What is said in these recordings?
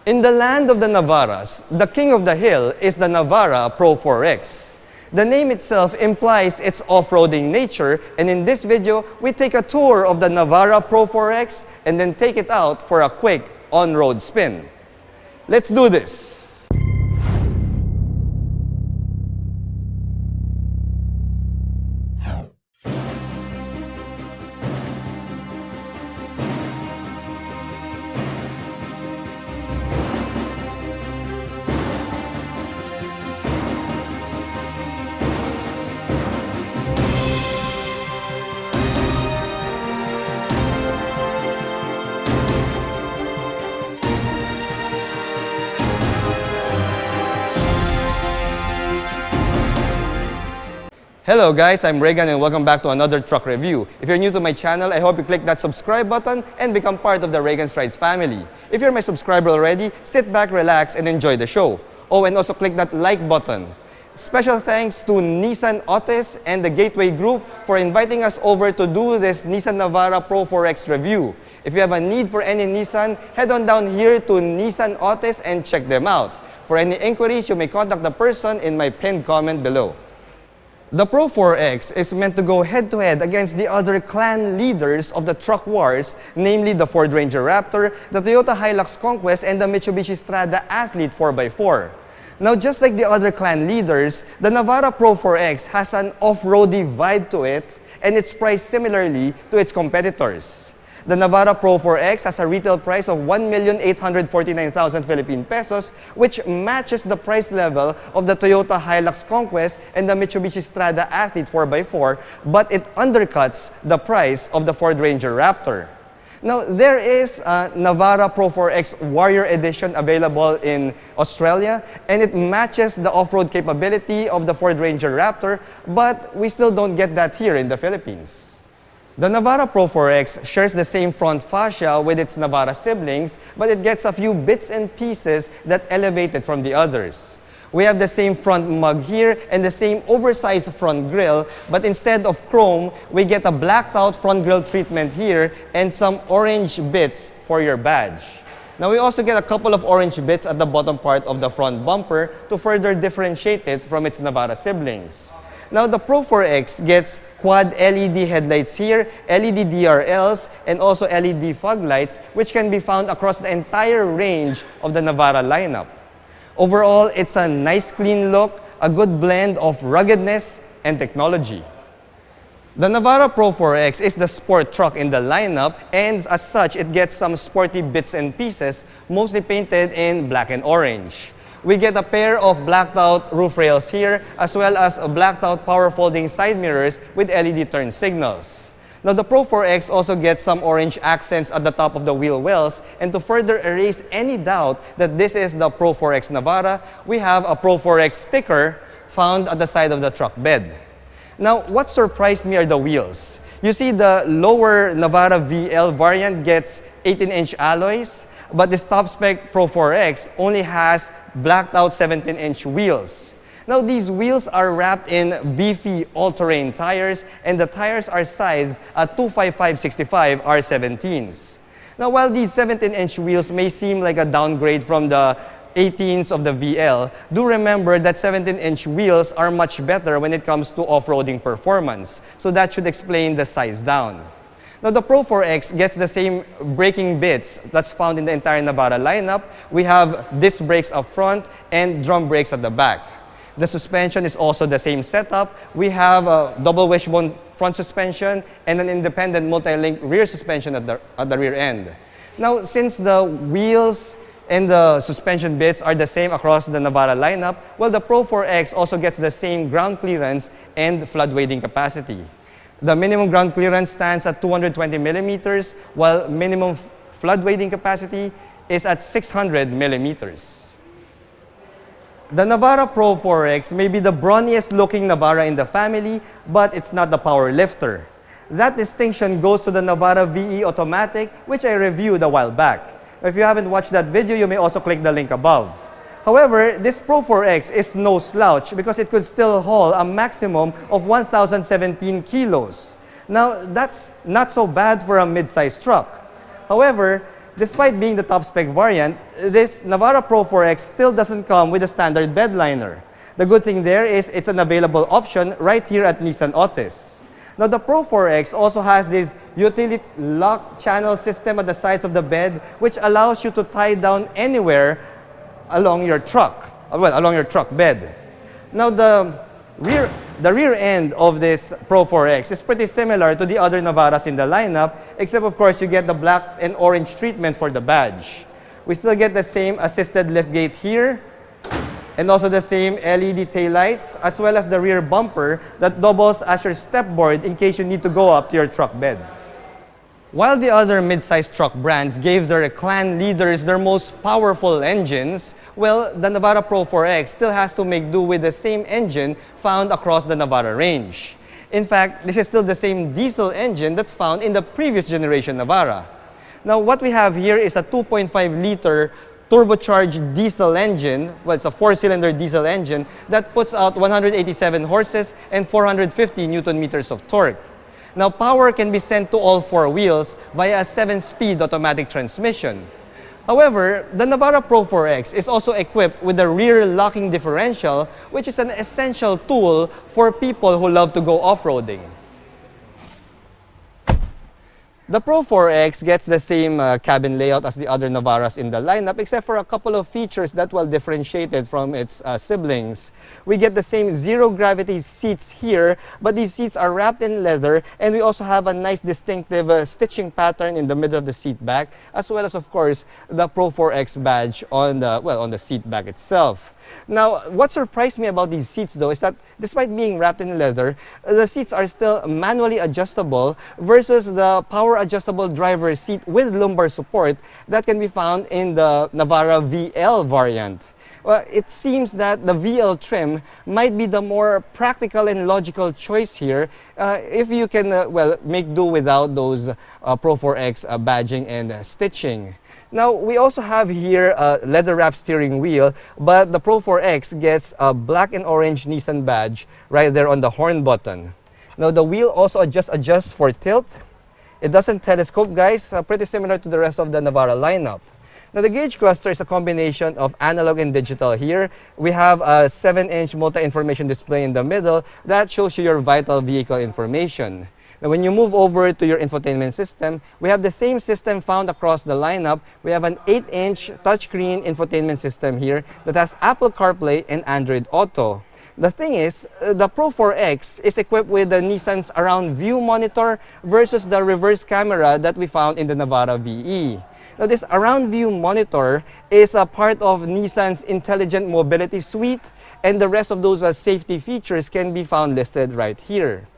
In the land of the Navaras, the king of the hill is the Navara Pro-4x. The name itself implies its off-roading nature, and in this video, we take a tour of the Navara Pro-4x and then take it out for a quick on-road spin. Let's do this! Hello guys, I'm Reagan and welcome back to another truck review. If you're new to my channel, I hope you click that subscribe button and become part of the Reagan Strides family. If you're my subscriber already, sit back, relax, and enjoy the show. Oh, and also click that like button. Special thanks to Nissan Otis and the Gateway Group for inviting us over to do this Nissan Navara Pro-4x review. If you have a need for any Nissan, head on down here to Nissan Otis and check them out. For any inquiries, you may contact the person in my pinned comment below. The Pro-4x is meant to go head-to-head against the other clan leaders of the truck wars, namely the Ford Ranger Raptor, the Toyota Hilux Conquest, and the Mitsubishi Strada Athlete 4x4. Now, just like the other clan leaders, the Navara Pro-4x has an off-roady vibe to it, and it's priced similarly to its competitors. The Navara Pro-4x has a retail price of 1,849,000 Philippine pesos, which matches the price level of the Toyota Hilux Conquest and the Mitsubishi Strada Athlete 4x4, but it undercuts the price of the Ford Ranger Raptor. Now, there is a Navara Pro-4x Warrior Edition available in Australia, and it matches the off-road capability of the Ford Ranger Raptor, but we still don't get that here in the Philippines. The Navara Pro-4x shares the same front fascia with its Navara siblings, but it gets a few bits and pieces that elevate it from the others. We have the same front mug here and the same oversized front grille, but instead of chrome, we get a blacked out front grille treatment here and some orange bits for your badge. Now we also get a couple of orange bits at the bottom part of the front bumper to further differentiate it from its Navara siblings. Now, the Pro-4x gets quad LED headlights here, LED DRLs, and also LED fog lights, which can be found across the entire range of the Navara lineup. Overall, it's a nice clean look, a good blend of ruggedness and technology. The Navara Pro-4x is the sport truck in the lineup, and as such, it gets some sporty bits and pieces, mostly painted in black and orange. We get a pair of blacked out roof rails here, as well as blacked out power folding side mirrors with LED turn signals. Now the Pro-4x also gets some orange accents at the top of the wheel wells, and to further erase any doubt that this is the Pro-4x Navara, we have a Pro-4x sticker found at the side of the truck bed. Now, what surprised me are the wheels. You see the lower Navara VL variant gets 18-inch alloys, but this top-spec Pro-4x only has blacked-out 17-inch wheels. Now, these wheels are wrapped in beefy all-terrain tires, and the tires are sized at 255/65 R17s. Now, while these 17-inch wheels may seem like a downgrade from the 18s of the VL, do remember that 17-inch wheels are much better when it comes to off-roading performance, so that should explain the size down. Now, the Pro-4x gets the same braking bits that's found in the entire Navara lineup. We have disc brakes up front and drum brakes at the back. The suspension is also the same setup. We have a double wishbone front suspension and an independent multi-link rear suspension at the rear end. Now, since the wheels and the suspension bits are the same across the Navara lineup, well, the Pro-4x also gets the same ground clearance and flood wading capacity. The minimum ground clearance stands at 220 millimeters, while minimum flood wading capacity is at 600 millimeters. The Navara Pro-4x may be the brawniest looking Navara in the family, but it's not the power lifter. That distinction goes to the Navara VE Automatic, which I reviewed a while back. If you haven't watched that video, you may also click the link above. However, this Pro-4x is no slouch because it could still haul a maximum of 1,017 kilos. Now, that's not so bad for a mid-sized truck. However, Despite being the top-spec variant, this Navara Pro4x still doesn't come with a standard bed liner. The good thing there is it's an available option right here at Nissan Otis. Now the Pro4x also has this utility lock channel system at the sides of the bed, which allows you to tie down anywhere along your truck, along your truck bed. Now the rear end of this Pro4x is pretty similar to the other Navaras in the lineup, except of course you get the black and orange treatment for the badge. We still get the same assisted liftgate here, and also the same LED taillights, as well as the rear bumper that doubles as your stepboard in case you need to go up to your truck bed. While the other mid-sized truck brands gave their clan leaders their most powerful engines, well, the Navara Pro4x still has to make do with the same engine found across the Navara range. In fact, this is still the same diesel engine that's found in the previous generation Navara. Now, what we have here is a 2.5-liter turbocharged diesel engine. Well, it's a 4-cylinder diesel engine that puts out 187 horses and 450 Newton meters of torque. Now, power can be sent to all four wheels via a 7-speed automatic transmission. However, the Navara Pro4x is also equipped with a rear locking differential, which is an essential tool for people who love to go off-roading. The Pro4x gets the same cabin layout as the other Navaras in the lineup, except for a couple of features that will differentiate it from its siblings. We get the same zero-gravity seats here, but these seats are wrapped in leather, and we also have a nice distinctive stitching pattern in the middle of the seat back, as well as, of course, the Pro4x badge on the seat back itself. Now, what surprised me about these seats, though, is that despite being wrapped in leather, the seats are still manually adjustable versus the power-adjustable driver's seat with lumbar support that can be found in the Navara VL variant. Well, it seems that the VL trim might be the more practical and logical choice here if you can, make do without those Pro4x badging and stitching. Now, we also have here a leather-wrapped steering wheel, but the Pro4x gets a black and orange Nissan badge right there on the horn button. Now, the wheel also adjusts for tilt. It doesn't telescope, guys, pretty similar to the rest of the Navara lineup. Now, the gauge cluster is a combination of analog and digital here. We have a 7-inch multi-information display in the middle that shows you your vital vehicle information. Now, when you move over to your infotainment system, we have the same system found across the lineup. We have an 8-inch touchscreen infotainment system here that has Apple CarPlay and Android Auto. The thing is, the Pro4x is equipped with the Nissan's Around View monitor versus the reverse camera that we found in the Navara VE. Now, this Around View monitor is a part of Nissan's Intelligent Mobility Suite, and the rest of those safety features can be found listed right here.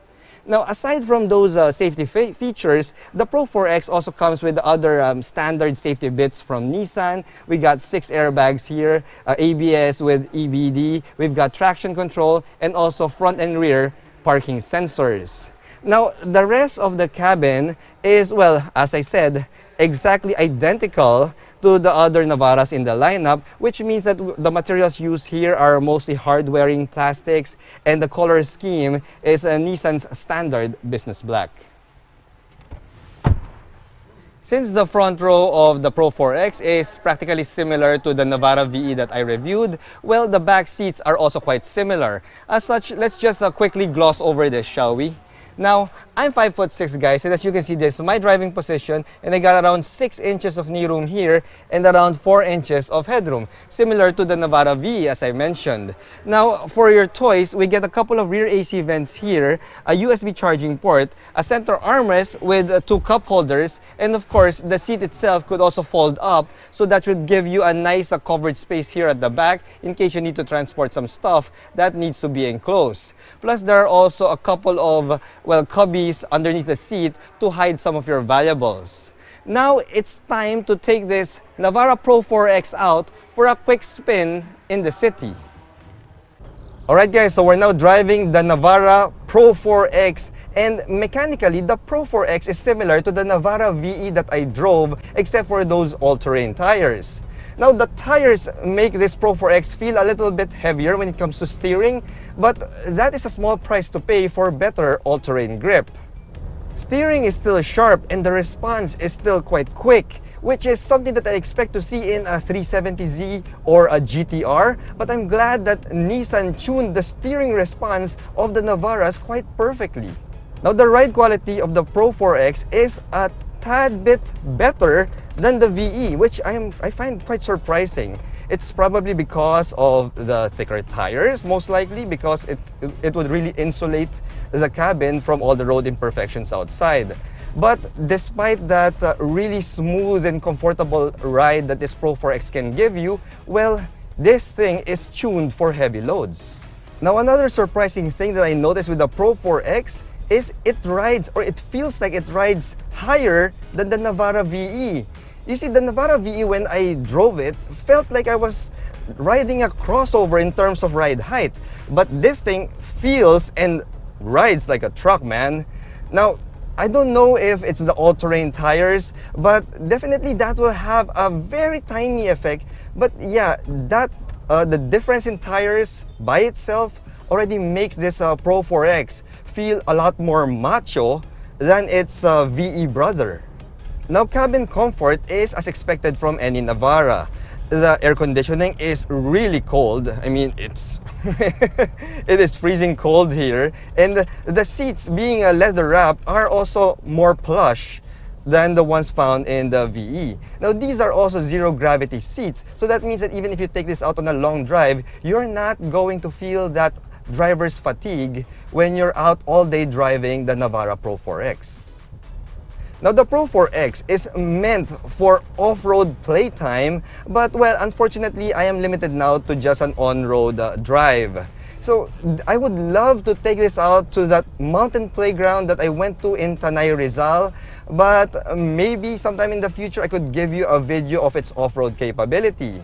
Now, aside from those safety features, the Pro4x also comes with other standard safety bits from Nissan. We got 6 airbags here, ABS with EBD. We've got traction control and also front and rear parking sensors. Now, the rest of the cabin is, well, as I said, exactly identical to the other Navaras in the lineup, which means that the materials used here are mostly hard-wearing plastics, and the color scheme is Nissan's standard business black. Since the front row of the Pro4x is practically similar to the Navara VE that I reviewed, well, the back seats are also quite similar. As such, let's just quickly gloss over this, shall we? Now, I'm 5'6", guys, and as you can see, this is my driving position, and I got around 6 inches of knee room here and around 4 inches of headroom, similar to the Navara V, as I mentioned. Now, for your toys, we get a couple of rear AC vents here, a USB charging port, a center armrest with 2 cup holders, and of course, the seat itself could also fold up, so that would give you a nice covered space here at the back in case you need to transport some stuff that needs to be enclosed. Plus, there are also a couple of, cubbies underneath the seat to hide some of your valuables. Now, it's time to take this Navara Pro4x out for a quick spin in the city. Alright guys, so we're now driving the Navara Pro4x, and mechanically, the Pro4x is similar to the Navara VE that I drove, except for those all-terrain tires. Now, the tires make this Pro4x feel a little bit heavier when it comes to steering, but that is a small price to pay for better all-terrain grip. Steering is still sharp and the response is still quite quick, which is something that I expect to see in a 370Z or a GTR. But I'm glad that Nissan tuned the steering response of the Navaras quite perfectly. Now, the ride quality of the Pro4X is a tad bit better than the VE, which I find quite surprising. It's probably because of the thicker tires, most likely because it would really insulate the cabin from all the road imperfections outside. But despite that really smooth and comfortable ride that this Pro4X can give you, well, this thing is tuned for heavy loads. Now, another surprising thing that I noticed with the Pro4X is it rides, or it feels like it rides higher than the Navara VE. You see, the Navara VE, when I drove it, felt like I was riding a crossover in terms of ride height. But this thing feels and rides like a truck, man. Now, I don't know if it's the all-terrain tires, but definitely that will have a very tiny effect. But yeah, the difference in tires by itself already makes this Pro4X feel a lot more macho than its VE brother. Now, cabin comfort is as expected from any Navara. The air conditioning is really cold. I mean, it is freezing cold here. And the seats, being a leather wrap, are also more plush than the ones found in the VE. Now, these are also zero gravity seats. So that means that even if you take this out on a long drive, you're not going to feel that driver's fatigue when you're out all day driving the Navara Pro4X. Now, the Pro4X is meant for off-road playtime, but well, unfortunately, I am limited now to just an on-road drive. So, I would love to take this out to that mountain playground that I went to in Tanay, Rizal, but maybe sometime in the future, I could give you a video of its off-road capability.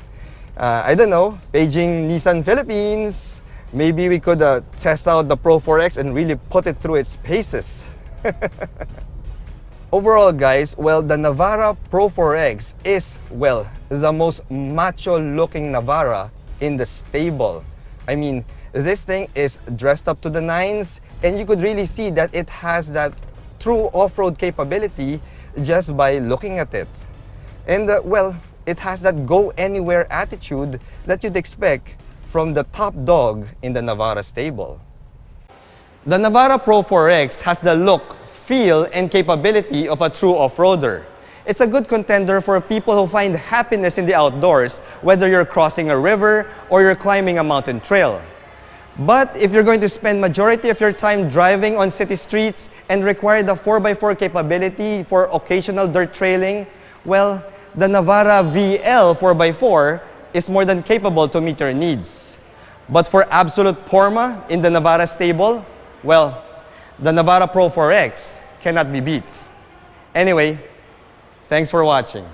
I don't know, paging Nissan Philippines, maybe we could test out the Pro4X and really put it through its paces. Overall, guys, well, the Navara Pro4X is, well, the most macho-looking Navara in the stable. I mean, this thing is dressed up to the nines, and you could really see that it has that true off-road capability just by looking at it. And, well, it has that go-anywhere attitude that you'd expect from the top dog in the Navara stable. The Navara Pro4X has the look, feel, and capability of a true off-roader. It's a good contender for people who find happiness in the outdoors, whether you're crossing a river or you're climbing a mountain trail. But if you're going to spend majority of your time driving on city streets and require the 4x4 capability for occasional dirt trailing, well, the Navara VL 4x4 is more than capable to meet your needs. But for absolute Porma in the Navara stable, well, the Navara Pro4X cannot be beat. Anyway, thanks for watching.